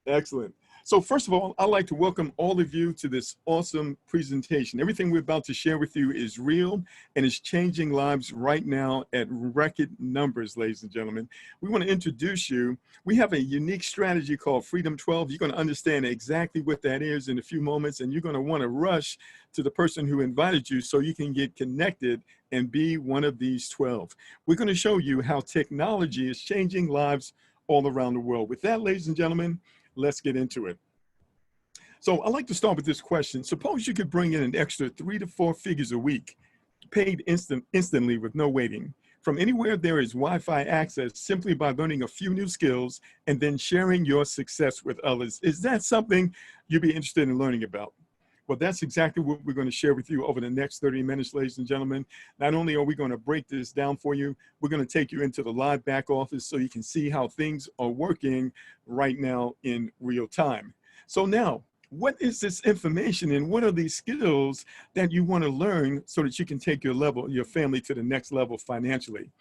Excellent. So first of all, I'd like to welcome all of you to this awesome presentation. Everything we're about to share with you is real and is changing lives right now at record numbers, ladies and gentlemen. We want to introduce you. We have a unique strategy called Freedom 12. You're going to understand exactly what that is in a few moments, and you're going to want to rush to the person who invited you so you can get connected and be one of these 12. We're going to show you how technology is changing lives all around the world. With that, ladies and gentlemen, let's get into it. So I'd like to start with this question. Suppose you could bring in an extra 3 to 4 figures a week, paid instantly with no waiting. From anywhere there is Wi-Fi access simply by learning a few new skills and then sharing your success with others. Is that something you'd be interested in learning about? Well, that's exactly what we're going to share with you over the next 30 minutes, ladies and gentlemen. Not only are we going to break this down for you, we're going to take you into the live back office so you can see how things are working right now in real time. So now, what is this information and what are these skills that you want to learn so that you can take your family to the next level financially?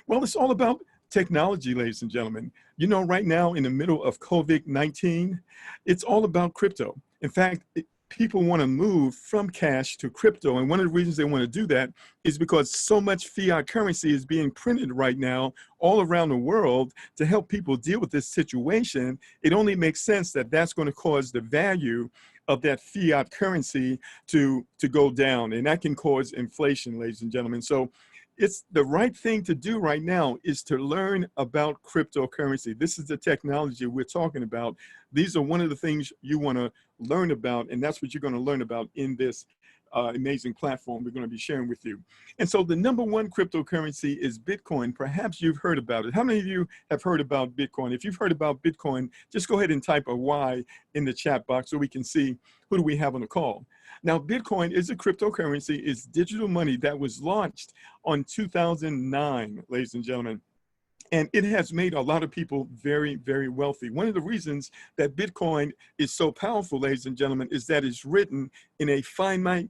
Well, it's all about technology, ladies and gentlemen. You know, right now in the middle of COVID-19, it's all about crypto. In fact, people want to move from cash to crypto. And one of the reasons they want to do that is because so much fiat currency is being printed right now all around the world to help people deal with this situation. It only makes sense that that's going to cause the value of that fiat currency to go down. And that can cause inflation, ladies and gentlemen. So it's the right thing to do right now is to learn about cryptocurrency. This is the technology we're talking about. These are one of the things you want to learn about, and that's what you're going to learn about in this amazing platform we're going to be sharing with you. And so the number one cryptocurrency is Bitcoin. Perhaps you've heard about it. How many of you have heard about Bitcoin? If you've heard about Bitcoin, just go ahead and type a Y in the chat box so we can see who do we have on the call. Now, Bitcoin is a cryptocurrency. It's digital money that was launched on 2009, ladies and gentlemen. And it has made a lot of people very, very wealthy. One of the reasons that Bitcoin is so powerful, ladies and gentlemen, is that it's written in a finite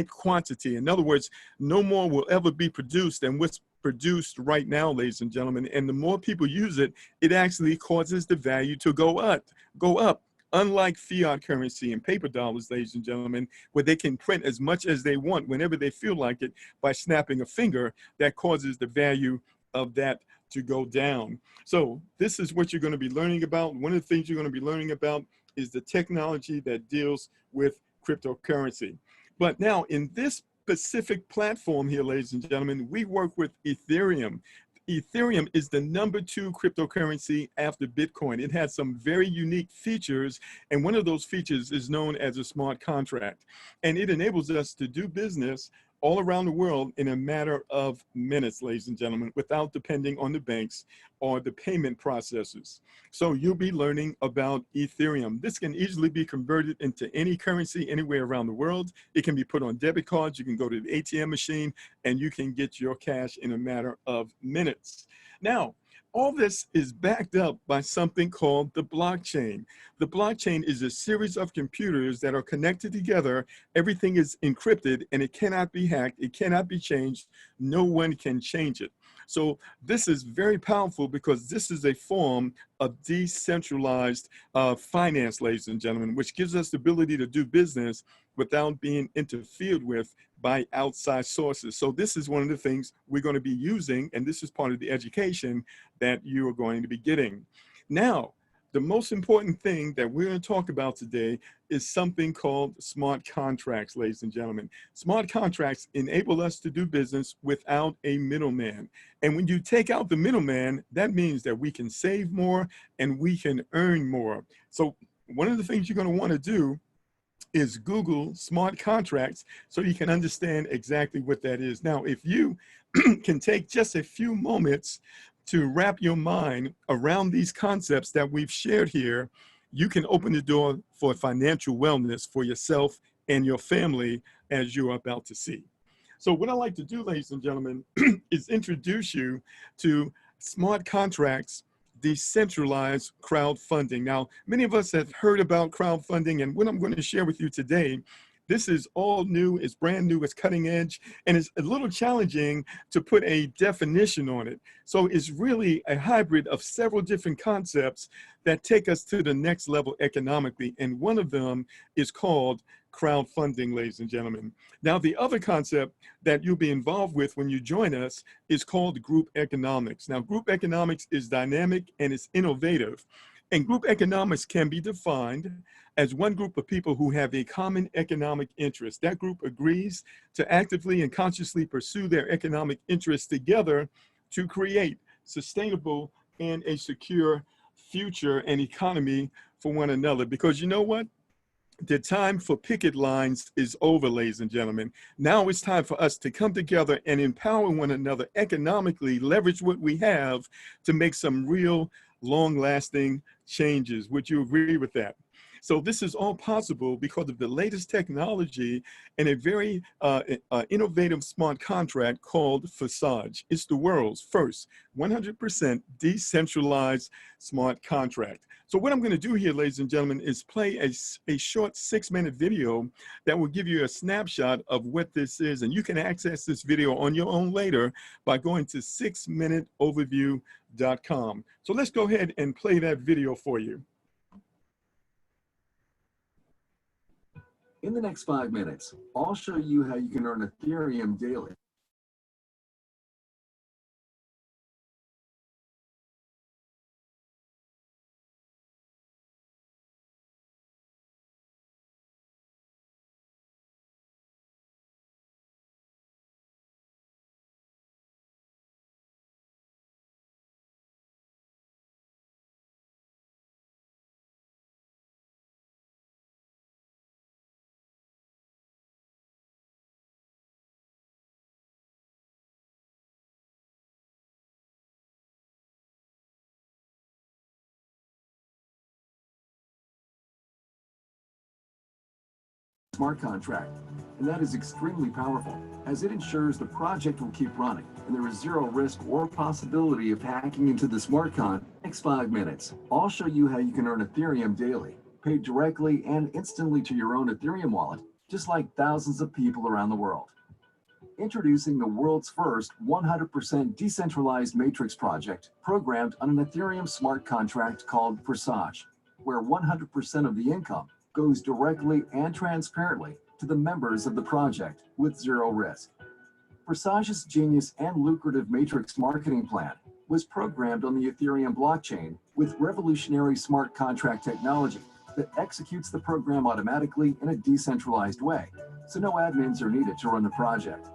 quantity. In other words, no more will ever be produced than what's produced right now, ladies and gentlemen. And the more people use it, it actually causes the value to go up. Unlike fiat currency and paper dollars, ladies and gentlemen, where they can print as much as they want whenever they feel like it by snapping a finger, that causes the value of that to go down. So this is what you're going to be learning about. One of the things you're going to be learning about is the technology that deals with cryptocurrency. But now in this specific platform here, ladies and gentlemen, we work with Ethereum. Ethereum is the number 2 cryptocurrency after Bitcoin. It has some very unique features, and one of those features is known as a smart contract. And it enables us to do business all around the world in a matter of minutes, ladies and gentlemen, without depending on the banks or the payment processors. So you'll be learning about Ethereum. This can easily be converted into any currency anywhere around the world. It can be put on debit cards. You can go to the ATM machine and you can get your cash in a matter of minutes. Now, all this is backed up by something called the blockchain. The blockchain is a series of computers that are connected together. Everything is encrypted and it cannot be hacked. It cannot be changed. No one can change it. So this is very powerful because this is a form of decentralized finance, ladies and gentlemen, which gives us the ability to do business without being interfered with by outside sources. So this is one of the things we're going to be using, and this is part of the education that you are going to be getting. Now, the most important thing that we're going to talk about today is something called smart contracts, ladies and gentlemen. Smart contracts enable us to do business without a middleman. And when you take out the middleman, that means that we can save more and we can earn more. So one of the things you're going to want to do is Google smart contracts so you can understand exactly what that is. Now, if you can take just a few moments to wrap your mind around these concepts that we've shared here, you can open the door for financial wellness for yourself and your family, as you're about to see. So what I'd like to do, ladies and gentlemen, is introduce you to smart contracts, decentralized crowdfunding. Now, many of us have heard about crowdfunding, and what I'm going to share with you today This is all new, it's brand new, it's cutting edge, and it's a little challenging to put a definition on it. So it's really a hybrid of several different concepts that take us to the next level economically. And one of them is called crowdfunding, ladies and gentlemen. Now, the other concept that you'll be involved with when you join us is called group economics. Now, group economics is dynamic and it's innovative. And group economics can be defined as one group of people who have a common economic interest. That group agrees to actively and consciously pursue their economic interests together to create sustainable and a secure future and economy for one another. Because you know what? The time for picket lines is over, ladies and gentlemen. Now it's time for us to come together and empower one another economically, leverage what we have to make some real long-lasting changes. Would you agree with that? So this is all possible because of the latest technology and a very innovative smart contract called Forsage. It's the world's first 100% decentralized smart contract. So what I'm going to do here, ladies and gentlemen, is play a short 6-minute video that will give you a snapshot of what this is. And you can access this video on your own later by going to 6minuteoverview.com. So let's go ahead and play that video for you. In the next 5 minutes, I'll show you how you can earn Ethereum daily. Smart contract, and that is extremely powerful as it ensures the project will keep running and there is zero risk or possibility of hacking into the smart contract. Next 5 minutes, I'll show you how you can earn Ethereum daily, paid directly and instantly to your own Ethereum wallet, just like thousands of people around the world. Introducing the world's first 100% decentralized matrix project programmed on an Ethereum smart contract called Forsage, where 100% of the income goes directly and transparently to the members of the project with zero risk. Forsage's genius and lucrative matrix marketing plan was programmed on the Ethereum blockchain with revolutionary smart contract technology that executes the program automatically in a decentralized way, so no admins are needed to run the project.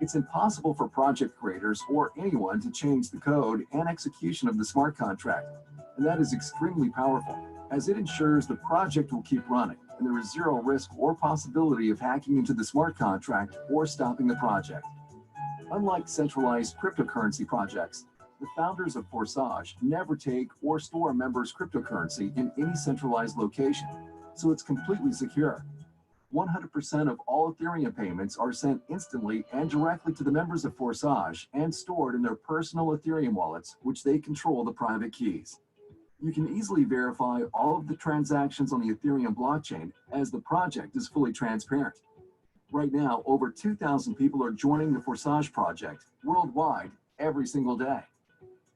It's impossible for project creators or anyone to change the code and execution of the smart contract, and that is extremely powerful, as it ensures the project will keep running and there is zero risk or possibility of hacking into the smart contract or stopping the project. Unlike centralized cryptocurrency projects, the founders of Forsage never take or store members' cryptocurrency in any centralized location, so it's completely secure. 100% of all Ethereum payments are sent instantly and directly to the members of Forsage and stored in their personal Ethereum wallets, which they control the private keys. You can easily verify all of the transactions on the Ethereum blockchain as the project is fully transparent. Right now, over 2,000 people are joining the Forsage project worldwide every single day.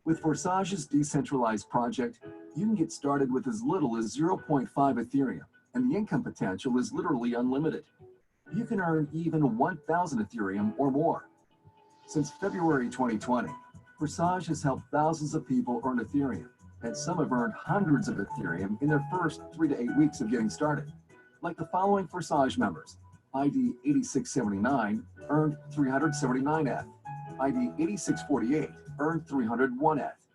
With Forsage's decentralized project, you can get started with as little as 0.5 Ethereum, and the income potential is literally unlimited. You can earn even 1,000 Ethereum or more. Since February 2020, Forsage has helped thousands of people earn Ethereum, and some have earned hundreds of Ethereum in their first 3 to 8 weeks of getting started. Like the following Forsage members: ID 8679 earned 379 ETH, ID 8648 earned 301 ETH,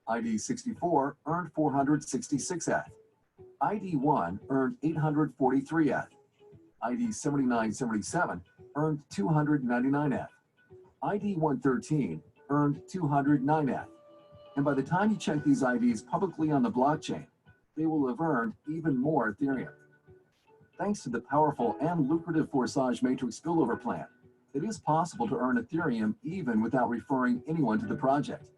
ID 64 earned 466 ETH, ID 1 earned 843 ETH, ID 7977 earned 299 ETH, ID 113 earned 209 ETH. And by the time you check these IDs publicly on the blockchain, they will have earned even more Ethereum. Thanks to the powerful and lucrative Forsage Matrix spillover plan, it is possible to earn Ethereum even without referring anyone to the project.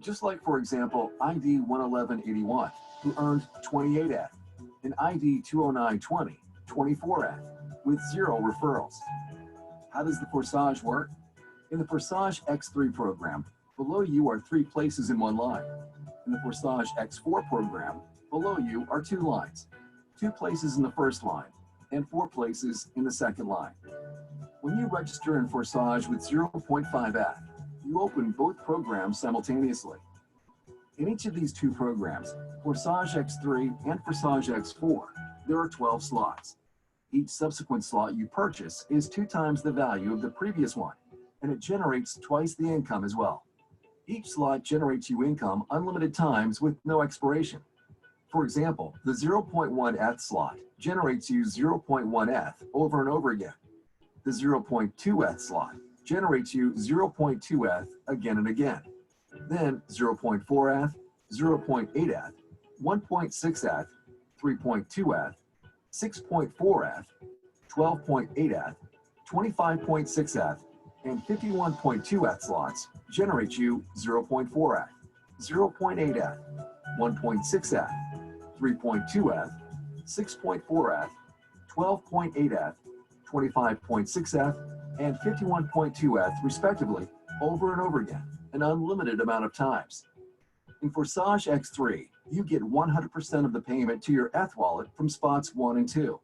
Just like, for example, ID 11181, who earned 28 ETH, and ID 20920, 24 ETH, with 0 referrals. How does the Forsage work? In the Forsage X3 program, below you are 3 places in one line. In the Forsage X4 program, below you are 2 lines, 2 places in the first line, and 4 places in the second line. When you register in Forsage with 0.5 ETH, you open both programs simultaneously. In each of these 2 programs, Forsage X3 and Forsage X4, there are 12 slots. Each subsequent slot you purchase is 2 times the value of the previous one, and it generates twice the income as well. Each slot generates you income unlimited times with no expiration. For example, the 0.1 ETH slot generates you 0.1 ETH over and over again. The 0.2 ETH slot generates you 0.2 ETH again and again. Then 0.4 ETH, 0.8 ETH, 1.6 ETH, 3.2 ETH, 6.4 ETH, 12.8 ETH, 25.6 ETH, and 51.2 ETH slots generate you 0.4 ETH, 0.8 ETH, 1.6 ETH, 3.2 ETH, 6.4 ETH, 12.8 ETH, 25.6 ETH, and 51.2 ETH respectively over and over again, an unlimited amount of times. In Forsage X3, you get 100% of the payment to your ETH wallet from spots 1 and 2.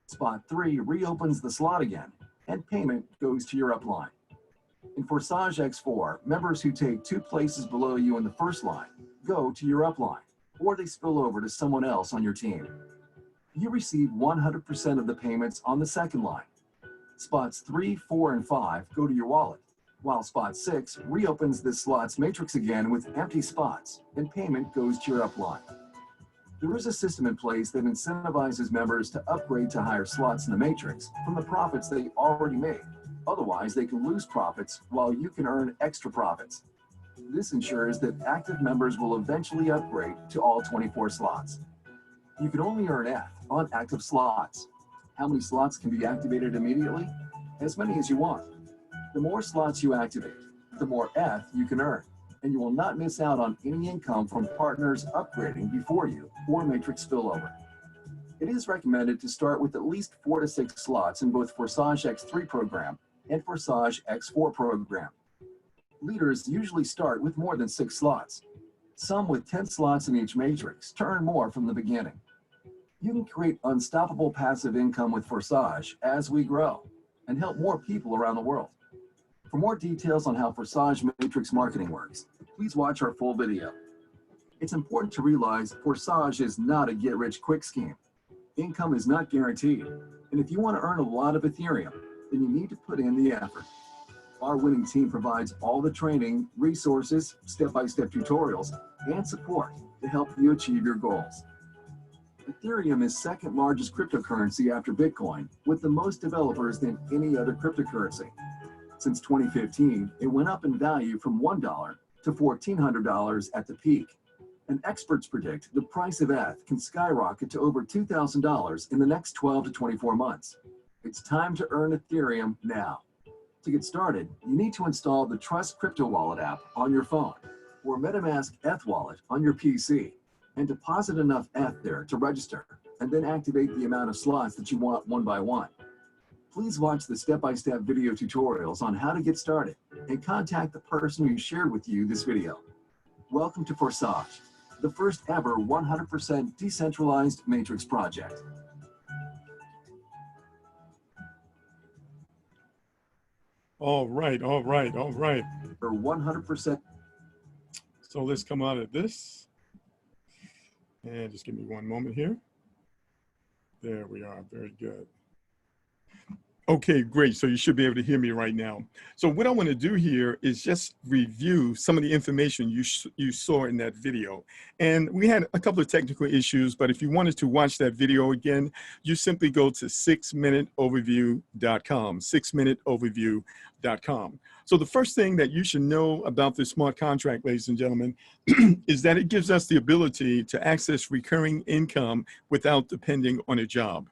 Spot 3 reopens the slot again, and payment goes to your upline. In Forsage X4, members who take 2 places below you in the first line go to your upline, or they spill over to someone else on your team. You receive 100% of the payments on the second line. Spots 3, 4, and 5 go to your wallet, while spot 6 reopens this slot's matrix again with empty spots, and payment goes to your upline. There is a system in place that incentivizes members to upgrade to higher slots in the matrix from the profits they already made. Otherwise, they can lose profits while you can earn extra profits. This ensures that active members will eventually upgrade to all 24 slots. You can only earn ETH on active slots. How many slots can be activated immediately? As many as you want. The more slots you activate, the more ETH you can earn, and you will not miss out on any income from partners upgrading before you or matrix spillover. It is recommended to start with at least 4 to 6 slots in both Forsage X3 program and Forsage X4 program. Leaders usually start with more than 6 slots, some with 10 slots in each matrix to earn more from the beginning. You can create unstoppable passive income with Forsage as we grow and help more people around the world. For more details on how Forsage Matrix marketing works, please watch our full video. It's important to realize Forsage is not a get-rich-quick scheme. Income is not guaranteed, and if you want to earn a lot of Ethereum, then you need to put in the effort. Our winning team provides all the training, resources, step-by-step tutorials, and support to help you achieve your goals. Ethereum is second largest cryptocurrency after Bitcoin, with the most developers than any other cryptocurrency. Since 2015, it went up in value from $1 to $1,400 at the peak. And experts predict the price of ETH can skyrocket to over $2,000 in the next 12 to 24 months. It's time to earn Ethereum now. To get started, you need to install the Trust Crypto Wallet app on your phone or MetaMask ETH Wallet on your PC and deposit enough ETH there to register and then activate the amount of slots that you want one by one. Please watch the step-by-step video tutorials on how to get started and contact the person who shared with you this video. Welcome to Forsage, the first ever 100% decentralized matrix project. All right. For 100%. So let's come out of this. And just give me one moment here. There we are. Very good. Okay, great. So you should be able to hear me right now. So what I want to do here is just review some of the information you saw in that video. And we had a couple of technical issues, but if you wanted to watch that video again, you simply go to 6minuteoverview.com, 6minuteoverview.com. So the first thing that you should know about this smart contract, ladies and gentlemen, is that it gives us the ability to access recurring income without depending on a job.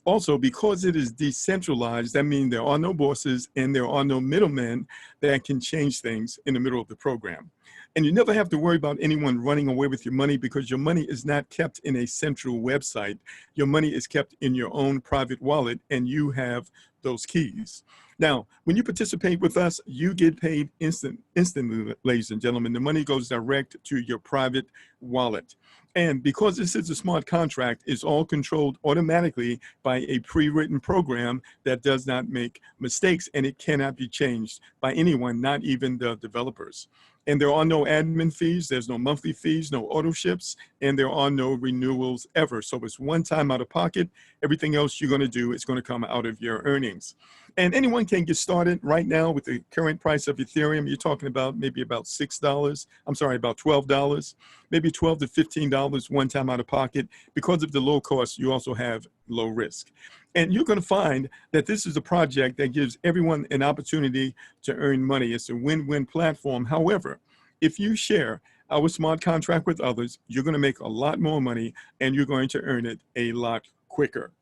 Also, because it is decentralized, that means there are no bosses and there are no middlemen that can change things in the middle of the program. And you never have to worry about anyone running away with your money because your money is not kept in a central website. Your money is kept in your own private wallet and you have those keys. Now, when you participate with us, you get paid instantly, ladies and gentlemen. The money goes direct to your private wallet. And because this is a smart contract, it's all controlled automatically by a pre-written program that does not make mistakes, and it cannot be changed by anyone, not even the developers. And there are no admin fees, there's no monthly fees, no auto ships, and there are no renewals ever. So it's one time out of pocket. Everything else you're gonna do is gonna come out of your earnings. And anyone can get started right now with the current price of Ethereum. You're talking about maybe about $6. I'm sorry, about $12, maybe $12 to $15 one time out of pocket. Because of the low cost, you also have low risk. And you're going to find that this is a project that gives everyone an opportunity to earn money. It's a win-win platform. However, if you share our smart contract with others, you're going to make a lot more money and you're going to earn it a lot quicker.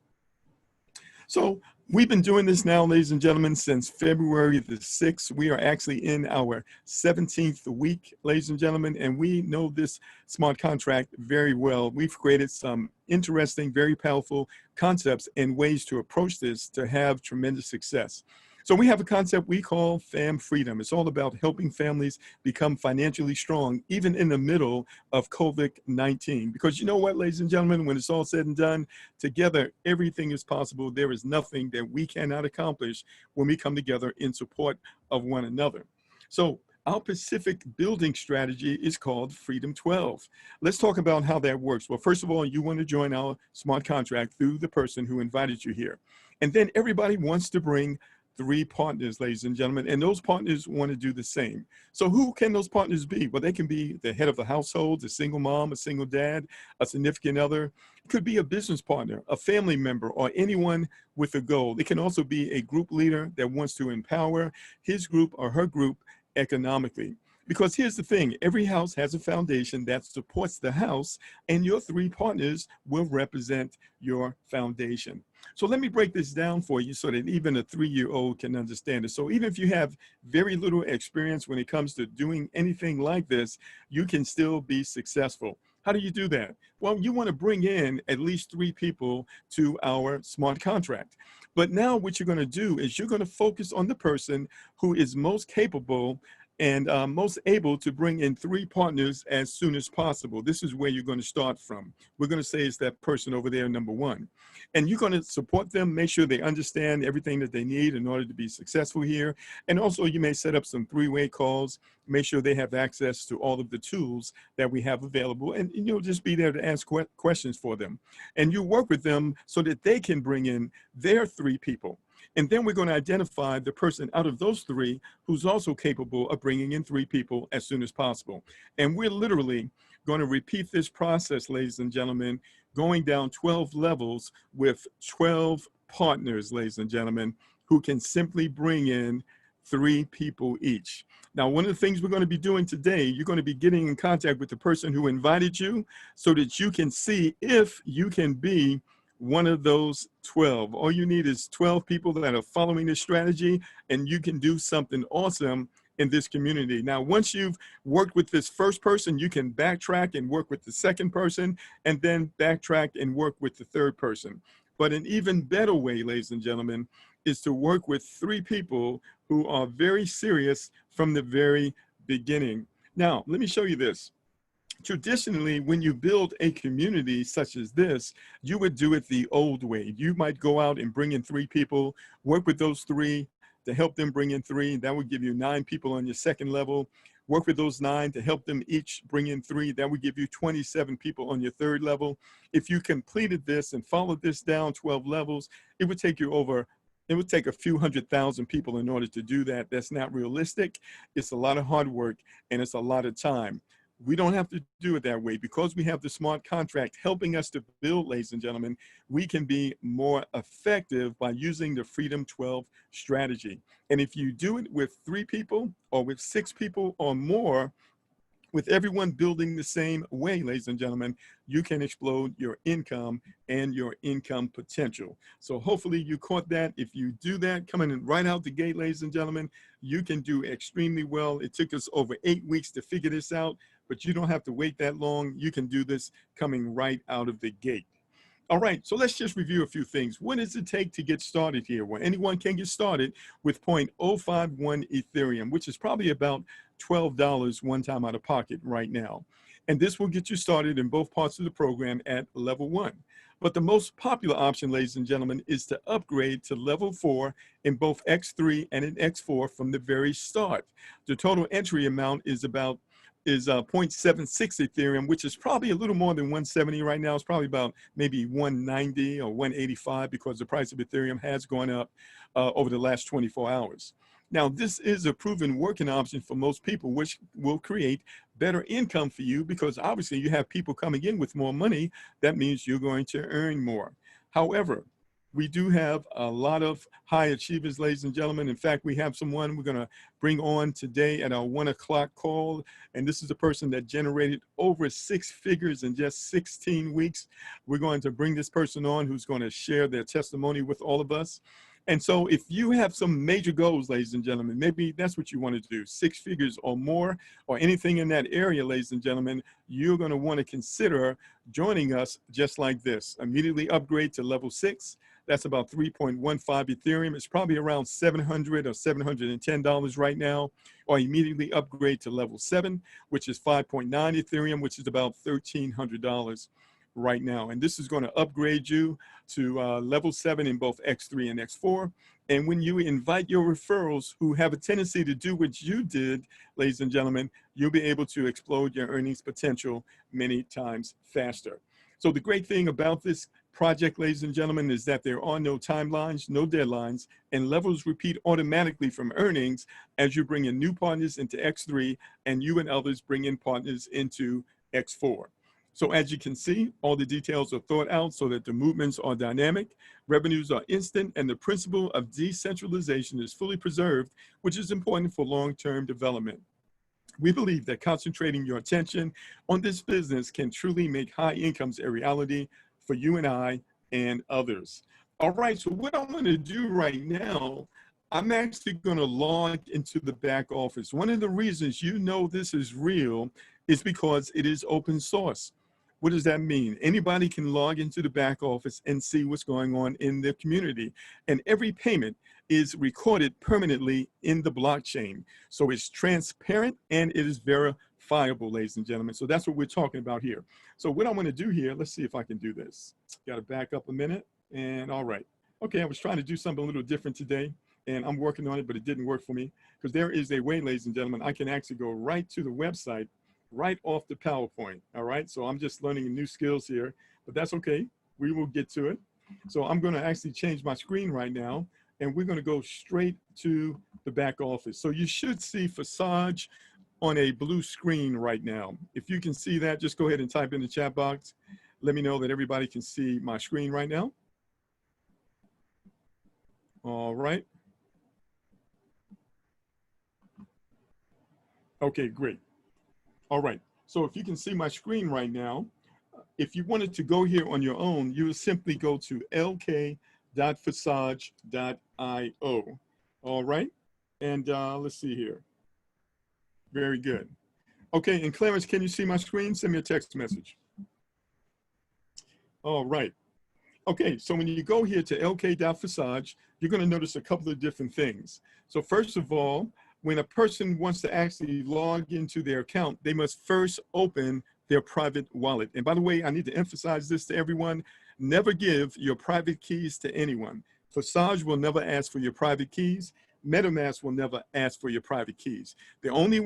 So we've been doing this now, ladies and gentlemen, since February the 6th. We are actually in our 17th week, ladies and gentlemen, and we know this smart contract very well. We've created some interesting, very powerful concepts and ways to approach this to have tremendous success. So we have a concept we call Fam Freedom. It's all about helping families become financially strong, even in the middle of COVID-19. Because you know what, ladies and gentlemen, when it's all said and done, together, everything is possible. There is nothing that we cannot accomplish when we come together in support of one another. So our Pacific building strategy is called Freedom 12. Let's talk about how that works. Well, first of all, you want to join our smart contract through the person who invited you here. And then everybody wants to bring 3 partners, ladies and gentlemen, and those partners want to do the same. So who can those partners be? Well, they can be the head of the household, a single mom, a single dad, a significant other. It could be a business partner, a family member, or anyone with a goal. It can also be a group leader that wants to empower his group or her group economically. Because here's the thing, every house has a foundation that supports the house, and your 3 partners will represent your foundation. So let me break this down for you so that even a 3-year-old can understand it. So even if you have very little experience when it comes to doing anything like this, you can still be successful. How do you do that? Well, you want to bring in at least 3 people to our smart contract. But now what you're going to do is you're going to focus on the person who is most capable and most able to bring in 3 partners as soon as possible. This is where you're going to start from. We're going to say it's that person over there, number 1. And you're going to support them, make sure they understand everything that they need in order to be successful here. And also you may set up some 3-way calls, make sure they have access to all of the tools that we have available. And you'll just be there to ask questions for them. And you work with them so that they can bring in their 3 people. And then we're going to identify the person out of those 3 who's also capable of bringing in 3 people as soon as possible. And we're literally going to repeat this process, ladies and gentlemen, going down 12 levels with 12 partners, ladies and gentlemen, who can simply bring in 3 people each. Now, one of the things we're going to be doing today, you're going to be getting in contact with the person who invited you so that you can see if you can be one of those 12. All you need is 12 people that are following this strategy, and you can do something awesome in this community. Now, once you've worked with this first person, you can backtrack and work with the second person, and then backtrack and work with the third person. But an even better way, ladies and gentlemen, is to work with 3 people who are very serious from the very beginning. Now, let me show you this. Traditionally, when you build a community such as this, you would do it the old way. You might go out and bring in 3 people, work with those 3 to help them bring in 3. That would give you 9 people on your second level. Work with those 9 to help them each bring in 3. That would give you 27 people on your third level. If you completed this and followed this down 12 levels, it would take you over. It would take a few 100,000 people in order to do that. That's not realistic. It's a lot of hard work and it's a lot of time. We don't have to do it that way. Because we have the smart contract helping us to build, ladies and gentlemen, we can be more effective by using the Freedom 12 strategy. And if you do it with 3 people or with 6 people or more, With everyone building the same way, ladies and gentlemen, you can explode your income and your income potential. So hopefully you caught that. If you do that, coming in right out the gate, ladies and gentlemen, you can do extremely well. It took us over 8 weeks to figure this out, but you don't have to wait that long. You can do this coming right out of the gate. All right, so let's just review a few things. What does it take to get started here? Well, anyone can get started with 0.051 Ethereum, which is probably about $12 one time out of pocket right now. And this will get you started in both parts of the program at level 1. But the most popular option, ladies and gentlemen, is to upgrade to level 4 in both X3 and in X4 from the very start. The total entry amount is 0.76 Ethereum, which is probably a little more than 170 right now. It's probably about maybe 190 or 185 because the price of Ethereum has gone up over the last 24 hours. Now, this is a proven working option for most people, which will create better income for you because obviously you have people coming in with more money. That means you're going to earn more. However, we do have a lot of high achievers, ladies and gentlemen. In fact, we have someone we're going to bring on today at our 1 o'clock call. And this is a person that generated over 6 figures in just 16 weeks. We're going to bring this person on who's going to share their testimony with all of us. And so if you have some major goals, ladies and gentlemen, maybe that's what you want to do, 6 figures or more, or anything in that area, ladies and gentlemen, you're going to want to consider joining us just like this. Immediately upgrade to level 6. That's about 3.15 Ethereum. It's probably around $700 or $710 right now. Or immediately upgrade to level 7, which is 5.9 Ethereum, which is about $1,300 right now. And this is going to upgrade you to level 7 in both X3 and X4. And when you invite your referrals who have a tendency to do what you did, ladies and gentlemen, you'll be able to explode your earnings potential many times faster. So the great thing about this project, ladies and gentlemen, is that there are no timelines, no deadlines, and levels repeat automatically from earnings as you bring in new partners into X3 and you and others bring in partners into X4. So as you can see, all the details are thought out so that the movements are dynamic, revenues are instant, and the principle of decentralization is fully preserved, which is important for long-term development. We believe that concentrating your attention on this business can truly make high incomes a reality for you and I and others. All right, so what I'm going to do right now, I'm actually going to log into the back office. One of the reasons you know this is real is because it is open source. What does that mean? Anybody can log into the back office and see what's going on in the community. And every payment is recorded permanently in the blockchain. So it's transparent and it is verifiable, ladies and gentlemen. So that's what we're talking about here. So what I'm going to do here, let's see if I can do this. Got to back up a minute. And all right. Okay, I was trying to do something a little different today, and I'm working on it, but it didn't work for me because there is a way, ladies and gentlemen, I can actually go right to the website right off the PowerPoint. All right, so I'm just learning new skills here, but that's okay. We will get to it. So I'm going to actually change my screen right now, and we're going to go straight to the back office. So you should see Forsage on a blue screen right now. If you can see that, just go ahead and type in the chat box. Let me know that everybody can see my screen right now. All right. Okay, great. All right, so if you can see my screen right now, if you wanted to go here on your own, you would simply go to lk.forsage.io. All right, and let's see here. Very good. Okay, and Clarence, can you see my screen? Send me a text message. All right. Okay, so when you go here to lk.forsage, you're going to notice a couple of different things. So first of all, when a person wants to actually log into their account, they must first open their private wallet. And by the way, I need to emphasize this to everyone. Never give your private keys to anyone. Forsage will never ask for your private keys. MetaMask will never ask for your private keys. The only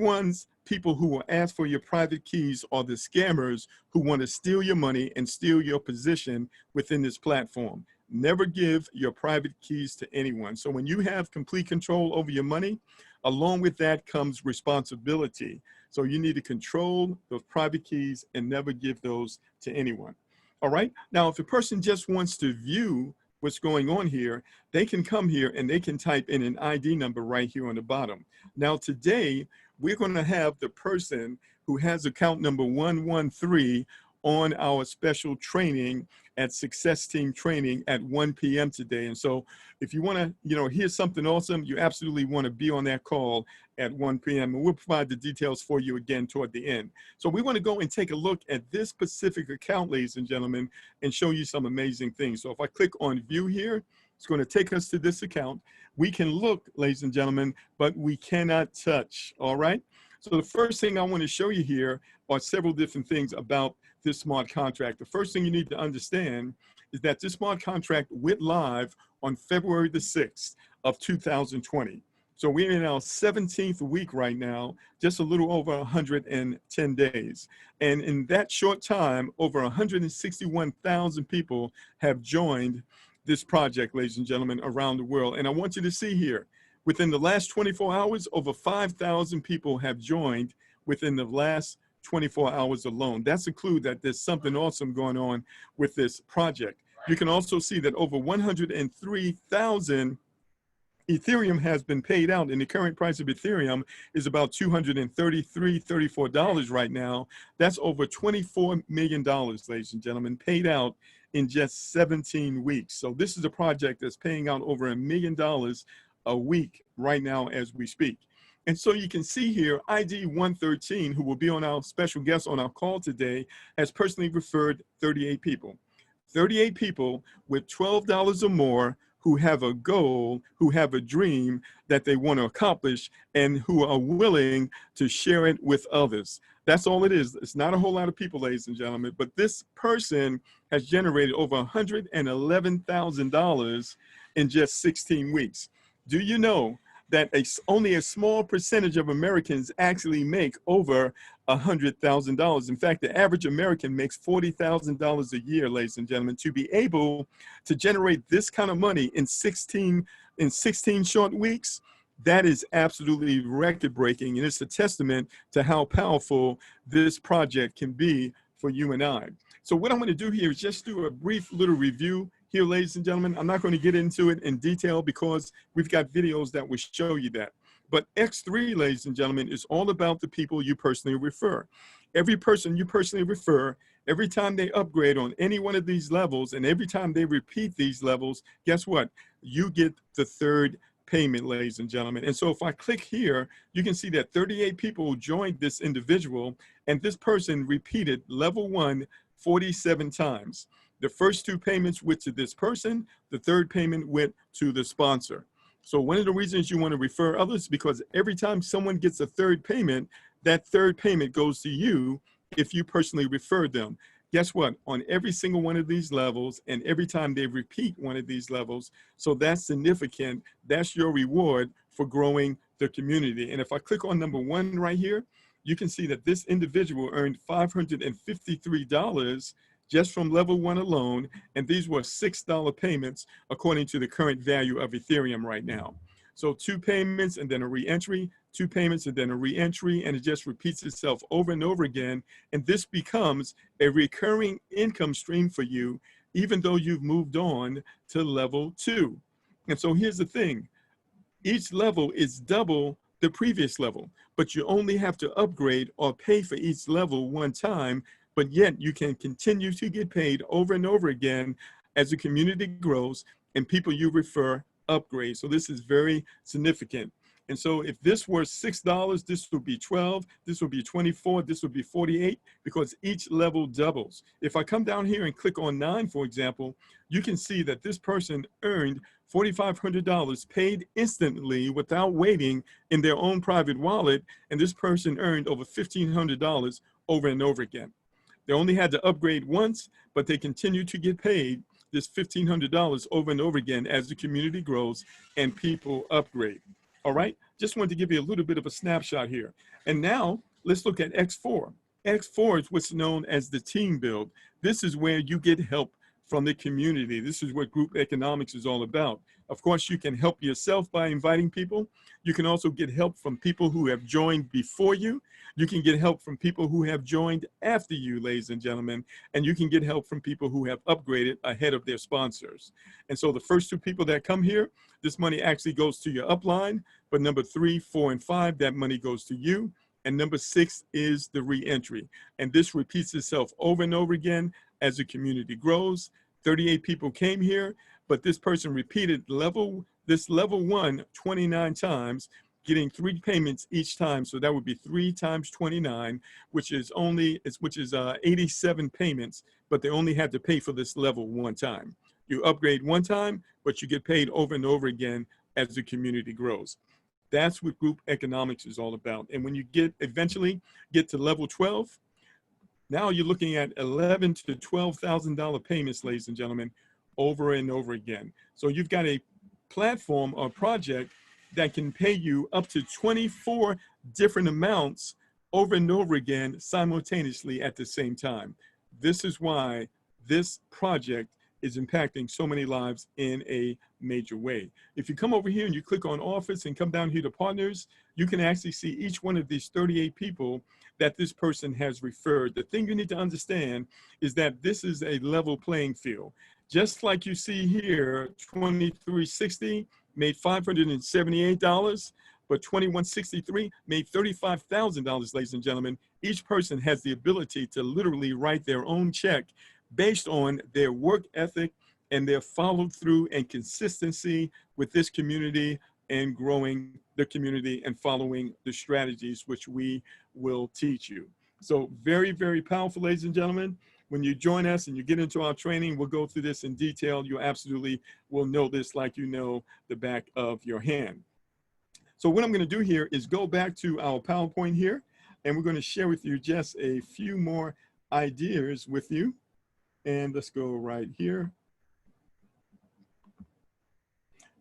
people who will ask for your private keys are the scammers who want to steal your money and steal your position within this platform. Never give your private keys to anyone. So when you have complete control over your money, along with that comes responsibility. So you need to control those private keys and never give those to anyone. All right. Now, if a person just wants to view what's going on here, they can come here and they can type in an ID number right here on the bottom. Now, today, we're going to have the person who has account number 113 on our special training at Success Team Training at 1 p.m. today. And so if you want to, hear something awesome, you absolutely want to be on that call at 1 p.m. And we'll provide the details for you again toward the end. So we want to go and take a look at this specific account, ladies and gentlemen, and show you some amazing things. So if I click on view here, it's going to take us to this account. We can look, ladies and gentlemen, but we cannot touch, all right? So the first thing I want to show you here are several different things about this smart contract. The first thing you need to understand is that this smart contract went live on February the 6th of 2020. So we're in our 17th week right now, just a little over 110 days. And in that short time, over 161,000 people have joined this project, ladies and gentlemen, around the world. And I want you to see here, within the last 24 hours, over 5,000 people have joined within the last 24 hours alone. That's a clue that there's something awesome going on with this project. You can also see that over 103,000 Ethereum has been paid out, and the current price of Ethereum is about $234 right now. That's over $24 million, ladies and gentlemen, paid out in just 17 weeks. So this is a project that's paying out over $1 million a week right now as we speak. And so you can see here, ID 113, who will be on our special guest on our call today, has personally referred 38 people. 38 people with $12 or more who have a goal, who have a dream that they want to accomplish, and who are willing to share it with others. That's all it is. It's not a whole lot of people, ladies and gentlemen, but this person has generated over $111,000 in just 16 weeks. Do you know that only a small percentage of Americans actually make over $100,000. In fact, the average American makes $40,000 a year, ladies and gentlemen. To be able to generate this kind of money in 16 short weeks, that is absolutely record-breaking, and it's a testament to how powerful this project can be for you and I. So what I'm going to do here is just do a brief little review here, ladies and gentlemen. I'm not going to get into it in detail because we've got videos that will show you that. But X3, ladies and gentlemen, is all about the people you personally refer. Every person you personally refer, every time they upgrade on any one of these levels, and every time they repeat these levels, guess what? You get the third payment, ladies and gentlemen. And so if I click here, you can see that 38 people joined this individual, and this person repeated level 1 47 times. The first 2 payments went to this person. The third payment went to the sponsor. So one of the reasons you want to refer others is because every time someone gets a third payment, that third payment goes to you if you personally refer them. Guess what? On every single one of these levels, and every time they repeat one of these levels, so that's significant. That's your reward for growing the community. And if I click on number 1 right here, you can see that this individual earned $553 just from level 1 alone, and these were $6 payments according to the current value of Ethereum right now. So 2 payments and then a re-entry, 2 payments and then a re-entry, and it just repeats itself over and over again, and this becomes a recurring income stream for you, even though you've moved on to level 2. And so here's the thing, each level is double the previous level, but you only have to upgrade or pay for each level 1 time, but yet you can continue to get paid over and over again as the community grows and people you refer upgrade. So this is very significant. And so if this were $6, this would be 12, this would be 24, this would be 48, because each level doubles. If I come down here and click on 9, for example, you can see that this person earned $4,500 paid instantly without waiting in their own private wallet. And this person earned over $1,500 over and over again. They only had to upgrade once, but they continue to get paid this $1,500 over and over again as the community grows and people upgrade. All right, just wanted to give you a little bit of a snapshot here. And now let's look at X4. X4 is what's known as the team build. This is where you get help from the community. This is what group economics is all about. Of course, you can help yourself by inviting people. You can also get help from people who have joined before you. You can get help from people who have joined after you, ladies and gentlemen. And you can get help from people who have upgraded ahead of their sponsors. And so the first 2 people that come here, this money actually goes to your upline. But number 3, 4, and 5, that money goes to you. And number 6 is the reentry. And this repeats itself over and over again as the community grows. 38 people came here, but this person repeated this level 1 29 times, getting 3 payments each time. So that would be 3 times 29, which is 87 payments, but they only had to pay for this level 1 time. You upgrade 1 time, but you get paid over and over again as the community grows. That's what group economics is all about. And when you eventually get to level 12, now you're looking at $11,000 to $12,000 payments, ladies and gentlemen, over and over again. So you've got a platform or project that can pay you up to 24 different amounts over and over again simultaneously at the same time. This is why this project is impacting so many lives in a major way. If you come over here and you click on Office and come down here to Partners, you can actually see each one of these 38 people that this person has referred. The thing you need to understand is that this is a level playing field. Just like you see here, 2360 made $578, but 2163 made $35,000, ladies and gentlemen. Each person has the ability to literally write their own check based on their work ethic and their follow through and consistency with this community and growing the community and following the strategies which we will teach you. So very, very powerful, ladies and gentlemen. When you join us and you get into our training, we'll go through this in detail. You absolutely will know this like you know the back of your hand. So what I'm going to do here is go back to our PowerPoint here, and we're going to share with you just a few more ideas with you. And let's go right here.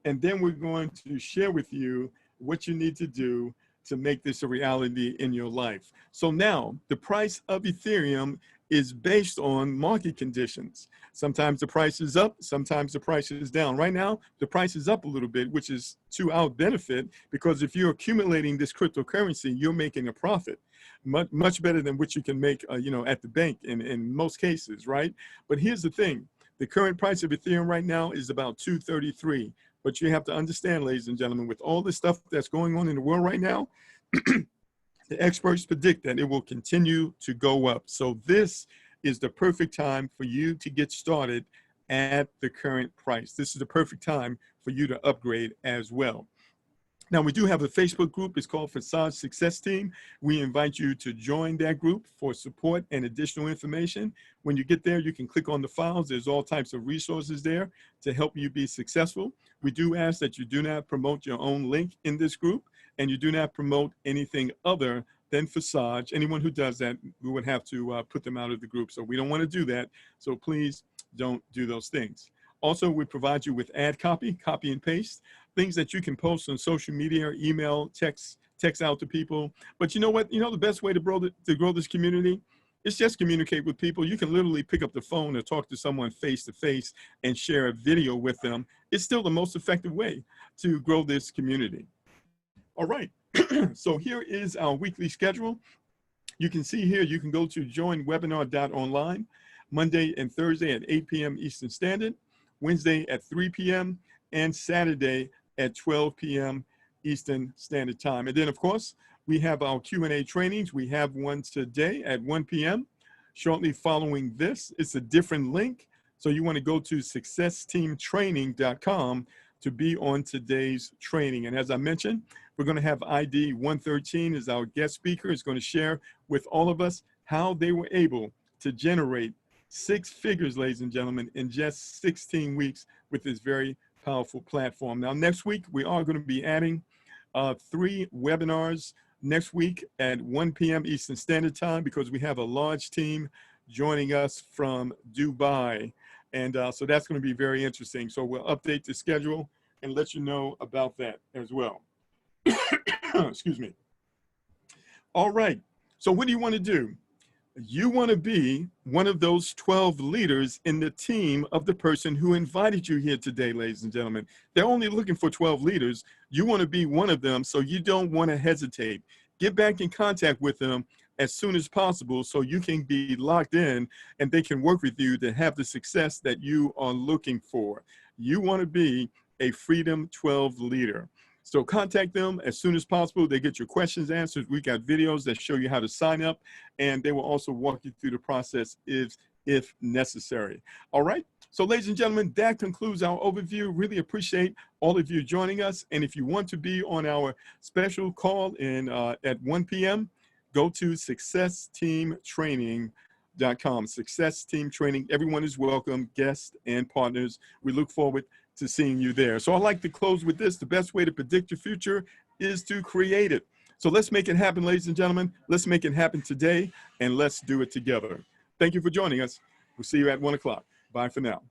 And then we're going to share with you what you need to do to make this a reality in your life. So now the price of Ethereum is based on market conditions. Sometimes the price is up, sometimes the price is down. Right now, the price is up a little bit, which is to our benefit, because if you're accumulating this cryptocurrency, you're making a profit. Much better than what you can make at the bank in most cases, right? But here's the thing. The current price of Ethereum right now is about 233. But you have to understand, ladies and gentlemen, with all the stuff that's going on in the world right now, the experts predict that it will continue to go up. So this is the perfect time for you to get started at the current price. This is the perfect time for you to upgrade as well. Now, we do have a Facebook group. It's called Forsage Success Team. We invite you to join that group for support and additional information. When you get there, you can click on the files. There's all types of resources there to help you be successful. We do ask that you do not promote your own link in this group, and you do not promote anything other than Forsage. Anyone who does that, we would have to put them out of the group. So we don't want to do that. So please don't do those things. Also, we provide you with ad copy and paste, things that you can post on social media, or email, text out to people. But you know what? You know the best way to grow this community is just communicate with people. You can literally pick up the phone or talk to someone face to face and share a video with them. It's still the most effective way to grow this community. All right. So here is our weekly schedule. You can see here, you can go to joinwebinar.online, Monday and Thursday at 8 p.m. Eastern Standard, Wednesday at 3 p.m., and Saturday at 12 p.m. Eastern Standard Time. And then, of course, we have our Q&A trainings. We have one today at 1 p.m. Shortly following this, it's a different link. So you want to go to successteamtraining.com to be on today's training. And as I mentioned, we're going to have ID 113 as our guest speaker. Is going to share with all of us how they were able to generate 6 figures, ladies and gentlemen, in just 16 weeks with this very powerful platform. Now, next week, we are going to be adding 3 webinars next week at 1 p.m. Eastern Standard Time, because we have a large team joining us from Dubai. And so that's going to be very interesting. So we'll update the schedule and let you know about that as well. Excuse me. All right. So what do you want to do? You want to be one of those 12 leaders in the team of the person who invited you here today, ladies and gentlemen. They're only looking for 12 leaders. You want to be one of them, so you don't want to hesitate. Get back in contact with them as soon as possible so you can be locked in and they can work with you to have the success that you are looking for. You want to be a Freedom 12 leader. So contact them as soon as possible. They get your questions answered. We got videos that show you how to sign up, and they will also walk you through the process if necessary. All right. So ladies and gentlemen, that concludes our overview. Really appreciate all of you joining us. And if you want to be on our special call at 1 p.m., go to successteamtraining.com. Success Team Training. Everyone is welcome, guests and partners. We look forward to seeing you there. So I'd like to close with this. The best way to predict your future is to create it. So let's make it happen, ladies and gentlemen. Let's make it happen today, and let's do it together. Thank you for joining us. We'll see you at 1 o'clock. Bye for now.